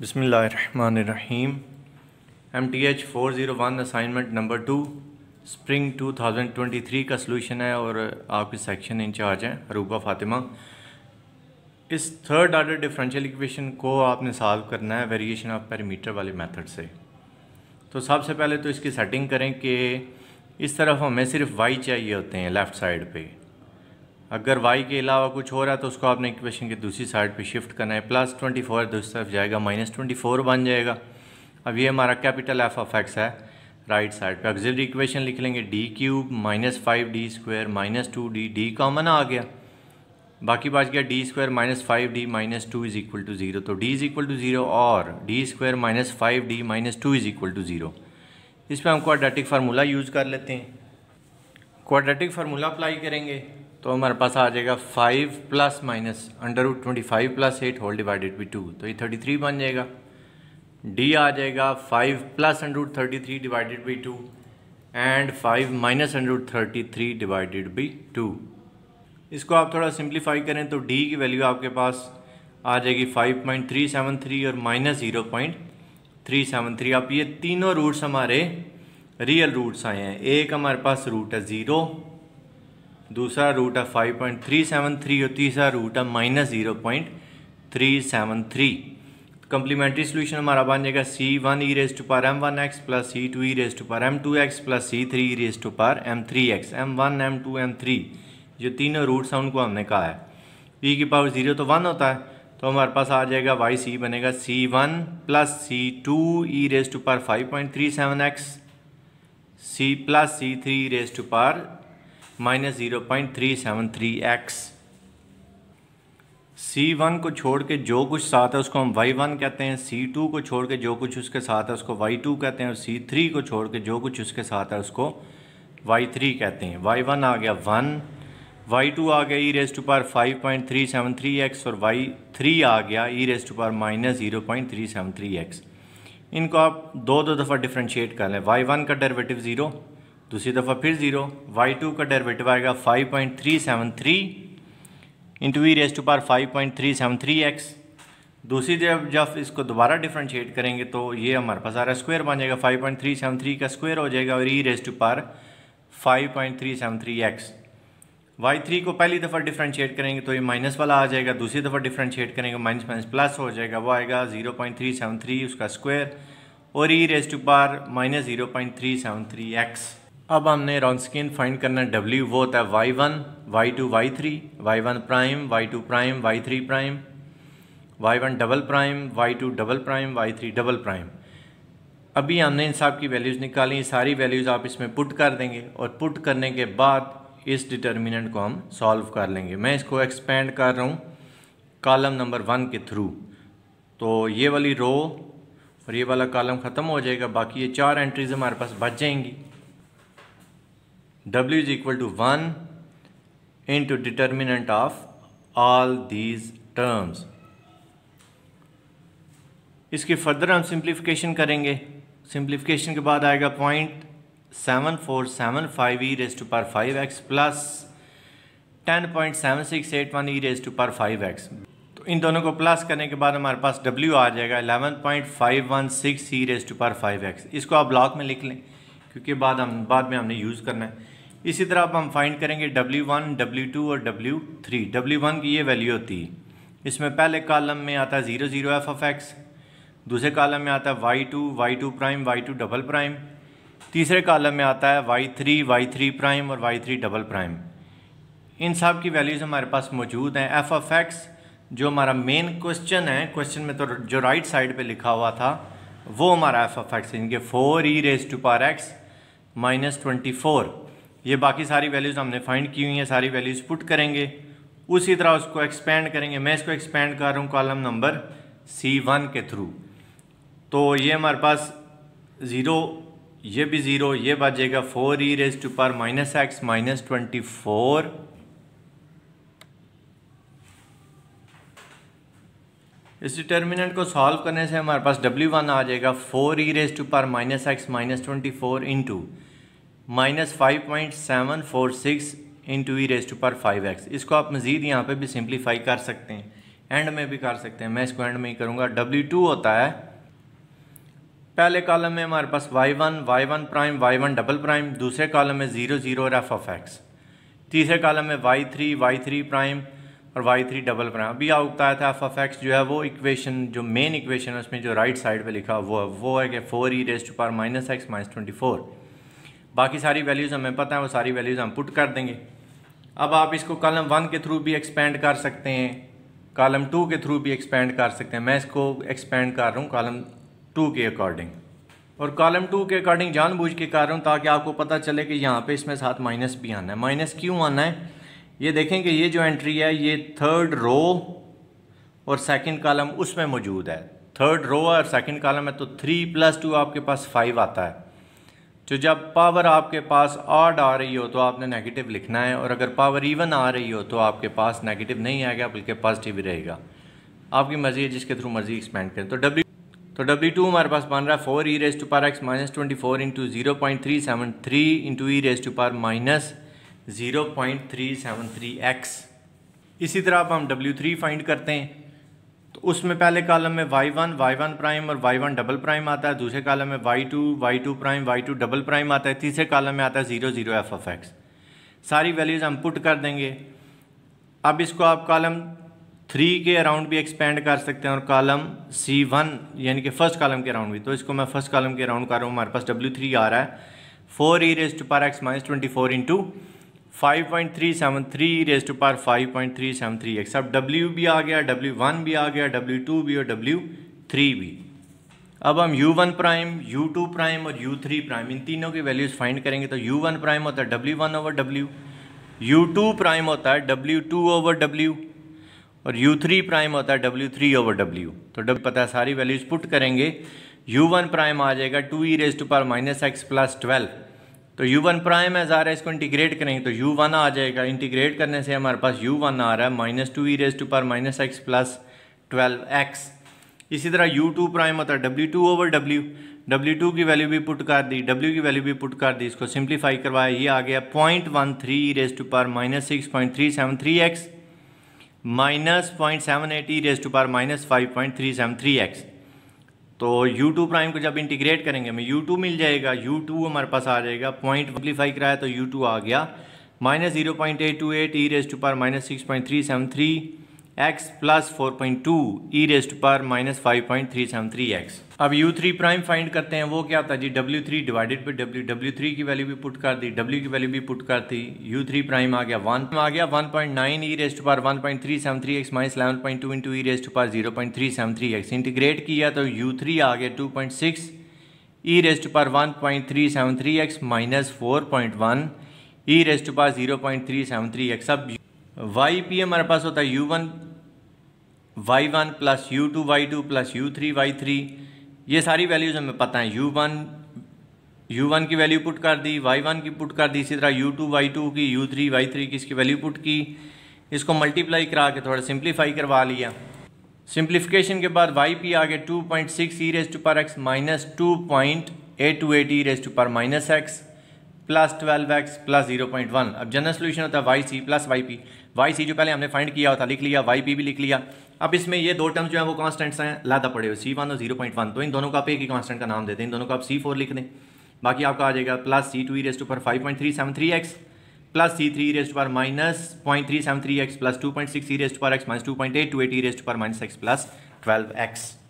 बिस्मिल्लाहिर्रहमानिर्रहीम। MTH 401 assignment number 2 spring 2023 का solution है और आपके सेक्शन इंचार्ज हैं अरूबा फ़ातिमा। इस थर्ड आर्डर डिफरेंशियल इक्वेशन को आपने सॉल्व करना है वेरिएशन ऑफ पेरीमीटर वाले मेथड से। तो सबसे पहले तो इसकी सेटिंग करें कि इस तरफ हमें सिर्फ y चाहिए होते हैं लेफ़्ट साइड पे। अगर y के अलावा कुछ हो रहा है तो उसको आपने इक्वेशन की दूसरी साइड पे शिफ्ट करना है। +24 दूसरी तरफ जाएगा -24 बन जाएगा। अब ये हमारा कैपिटल f ऑफ x है राइट साइड पे। ऑक्सिलरी इक्वेशन लिख लेंगे d³ -5d² -2d। d common आ गया, बाकी बच गया d² -5d -2 = 0। तो d = 0 और d² -5d -2 = 0। इस पर हम क्वाड्रेटिक फार्मूला यूज़ कर लेते हैं। क्वाड्रेटिक फार्मूला अप्लाई करेंगे तो हमारे पास आ जाएगा 5 ± √25 + 8 होल डिवाइडेड बाई 2, तो ये 33 बन जाएगा। d आ जाएगा 5 + √33 divided by 2 and 5 - √33 divided by 2। इसको आप थोड़ा सिंप्लीफाई करें तो d की वैल्यू आपके पास आ जाएगी 5.373 और -0.373। अब ये तीनों रूट्स हमारे रियल रूट्स आए हैं। एक हमारे पास रूट है 0, दूसरा रूट है 5.373 और तीसरा रूट है -0.373। कम्प्लीमेंट्री सोल्यूशन हमारा बन जाएगा c1e⁻m1x + c2e⁻m2x + c3e⁻m3x। m1 m2 m3 जो तीनों रूट्स हैं उनको हमने कहा है। e की पावर 0 तो 1 होता है, तो हमारे पास आ जाएगा yc बनेगा c1 + c2e⁻5.37x c + c3e⁻ -0.373x। c1 को छोड़ के जो कुछ साथ है उसको हम y1 कहते हैं, c2 को छोड़ के जो कुछ उसके साथ है उसको y2 कहते हैं और c3 को छोड़ के जो कुछ उसके साथ है उसको y3 कहते हैं। y1 आ गया 1, y2 आ गया e⁻5.373x और y3 आ गया e⁻−0.373x। इनको आप दो दफ़ा डिफ्रेंशिएट कर लें। y1 का डेरिवेटिव 0, दूसरी दफ़ा फिर 0। y2 का डेरिवेटिव आएगा 5.373 इंटू e⁻5.373x। दूसरी जब इसको दोबारा डिफ्रेंशिएट करेंगे तो ये हमारे पास आ रहा है स्क्वायर बन जाएगा। 5.373 का स्क्वायर हो जाएगा और e⁻5.373x। y3 को पहली दफ़ा डिफ्रेंशिएट करेंगे तो ये माइनस वाला आ जाएगा, दूसरी दफ़ा डिफ्रेंशिएट करेंगे माइनस माइनस प्लस हो जाएगा, वो आएगा 0.373 उसका स्क्वायर और e⁻−0.373x। अब हमने रॉन्स्कियन फाइंड करना है w, वो होता है y1 y2 y3 y1 prime y2 prime y3 prime y1 double prime y2 double prime y3 double prime. अभी हमने इन सब की वैल्यूज़ निकाली, ये सारी वैल्यूज़ आप इसमें पुट कर देंगे और पुट करने के बाद इस डिटर्मिनेंट को हम सॉल्व कर लेंगे। मैं इसको एक्सपेंड कर रहा हूँ कॉलम नंबर 1 के थ्रू, तो ये वाली रो और ये वाला कॉलम ख़त्म हो जाएगा, बाकी ये 4 एंट्रीज हमारे पास बच जाएंगी। w = 1 into determinant of all these terms. इसकी फर्दर हम सिंप्लीफिकेशन करेंगे। सिंप्लीफिकेशन के बाद आएगा 0.7475 e⁻5x प्लस 10.7681 e⁻5x। तो इन दोनों को प्लस करने के बाद हमारे पास w आ जाएगा 11.516 e⁻5x। इसको आप ब्लॉक में लिख लें क्योंकि बाद में हमने यूज़ करना है। इसी तरह अब हम फाइंड करेंगे w1 w2 और w3। w1 की ये वैल्यू होती है, इसमें पहले कॉलम में आता है 0 0 f ऑफ x, दूसरे कॉलम में आता है y2 prime y2 double prime, तीसरे कॉलम में आता है y3 प्राइम और y3 डबल प्राइम। इन सब की वैल्यूज़ हमारे पास मौजूद हैं। f ऑफ x जो हमारा मेन क्वेश्चन है, क्वेश्चन में तो जो राइट साइड पे लिखा हुआ था वो हमारा f ऑफ x इनके 4e⁻x -24। ये बाकी सारी वैल्यूज़ हमने फाइंड की हुई हैं, सारी वैल्यूज़ पुट करेंगे, उसी तरह उसको एक्सपेंड करेंगे। मैं इसको एक्सपेंड कर रहा हूँ कॉलम नंबर c1 के थ्रू, तो ये हमारे पास 0, ये भी 0, ये बच जाएगा 4e⁻x -24। इस डिटर्मिनेंट को सॉल्व करने से हमारे पास w1 आ जाएगा 4e⁻x -24 इंटू -5.746 इंटू e⁻5x। इसको आप मज़ीद यहाँ पे भी सिंप्लीफाई कर सकते हैं। एंड में भी कर सकते हैं, मैं इसको एंड में ही करूँगा। W2 होता है, पहले कॉलम में हमारे पास y1 prime y1 double prime, दूसरे कॉलम में 0 0 और f(x), तीसरे कॉलम में y3 प्राइम और y3 डबल प्राइम। अभी आपको आया था f(x) जो है वो इक्वेशन, जो मेन इक्वेशन है उसमें जो राइट साइड पे लिखा वो है कि 4e⁻x - 24। बाकी सारी वैल्यूज़ हमें पता है, वो सारी वैल्यूज़ हम पुट कर देंगे। अब आप इसको कॉलम 1 के थ्रू भी एक्सपेंड कर सकते हैं, कॉलम 2 के थ्रू भी एक्सपेंड कर सकते हैं। मैं इसको एक्सपेंड कर रहा हूँ कॉलम 2 के अकॉर्डिंग, और कॉलम 2 के अकॉर्डिंग जानबूझ के कर रहा हूँ ताकि आपको पता चले कि यहाँ पे इसमें साथ माइनस भी आना है। माइनस क्यों आना है, ये देखें कि ये जो एंट्री है ये थर्ड रो और सेकंड कॉलम उसमें मौजूद है। थर्ड रो और सेकंड कॉलम है तो 3 + 2 आपके पास 5 आता है। तो जब पावर आपके पास ऑड आ रही हो तो आपने नेगेटिव लिखना है, और अगर पावर इवन आ रही हो तो आपके पास नेगेटिव नहीं आएगा बल्कि पॉजिटिव ही रहेगा। आपकी मर्जी है, जिसके थ्रू मर्जी एक्सपेंड करें। तो W2 हमारे पास बन रहा है 4e⁻x - 24 × 0.373 × e⁻ -0.373x। इसी तरह अब हम W3 फाइंड करते हैं, तो उसमें पहले कॉलम में y1 प्राइम और y1 डबल प्राइम आता है, दूसरे कॉलम में y2 prime y2 double prime आता है, तीसरे कॉलम में आता है 0 0 f(x). सारी वैल्यूज़ हम पुट कर देंगे। अब इसको आप कॉलम 3 के अराउंड भी एक्सपेंड कर सकते हैं और कॉलम C1 यानी कि फर्स्ट कॉलम के अराउंड भी। तो इसको मैं फर्स्ट कॉलम के अराउंड कर रहा हूँ, हमारे पास W3 आ रहा है 4e⁻x - 24 × 5.373 e⁻5.373x। अब W भी आ गया, W1 भी आ गया, W2 भी और W3 भी। अब हम U1 प्राइम, U2 प्राइम और U3 प्राइम इन तीनों की वैल्यूज़ फाइंड करेंगे। तो U1 प्राइम होता है W1/W, U2 प्राइम होता है W2/W और U3 प्राइम होता है W3/W। तो W पता है, सारी वैल्यूज़ पुट करेंगे। U1 प्राइम आ जाएगा 2e⁻x + 12। तो U1 प्राइम है, ज़ाहिर है इसको इंटीग्रेट करेंगे तो U1 आ जाएगा। इंटीग्रेट करने से हमारे पास U1 आ रहा है -2e⁻x + 12x। इसी तरह U2 प्राइम होता है W2/W, W2 की वैल्यू भी पुट कर दी, W की वैल्यू भी पुट कर दी, इसको सिंप्लीफाई करवाया, ये आ गया 0.13e⁻ 6.373x -0.78e⁻ 5.373x। तो U2 प्राइम को जब इंटीग्रेट करेंगे हमें U2 मिल जाएगा। U2 हमारे पास आ जाएगा, पॉइंट सिंप्लीफाई कराया तो U2 आ गया -0.828 e⁻ 6.373x + 4.2 e⁻ 5.373x। अब U3 प्राइम फाइंड करते हैं, वो क्या होता है जी, W3 divided by W। W3 की वैल्यू भी पुट कर दी, W की वैल्यू भी पुट कर दी। U3 प्राइम आ गया 1.9 e⁻ 1.373x - 11.2 × e⁻0.373x। इंटीग्रेट किया तो U3 आ गया 2.6 e⁻1.373x - 4.1 e⁻0.373x। अब YP हमारे पास होता है U1 y1 + U2 y2 + U3 y3। ये सारी वैल्यूज़ हमें पता है। U1 की वैल्यू पुट कर दी, y1 की पुट कर दी, इसी तरह U2 y2 की, U3 y3 की इसकी वैल्यू पुट की। इसको मल्टीप्लाई करा के थोड़ा सिंप्लीफाई करवा लिया। सिंप्लीफिकेशन के बाद YP आ गया 2.6 e⁻x - 2.828 e⁻x + 12x + 0.1। अब जनरल सोल्यूशन होता है YC + YP। YC जो पहले हमने फाइंड किया होता लिख लिया, YP भी लिख लिया। अब इसमें ये दो टर्म्स जो हैं वो कांस्टेंट्स हैं, लादा पड़े हो C1 और 0.1, तो इन दोनों को आप एक ही कांस्टेंट का नाम देते हैं, इन दोनों को आप C4 लिख दें। बाकी आपका आ जाएगा +C2e⁻ 5.373x + C3e⁻ -0.373x + 2.6 e⁻x - 2.828 e⁻ x + 12x।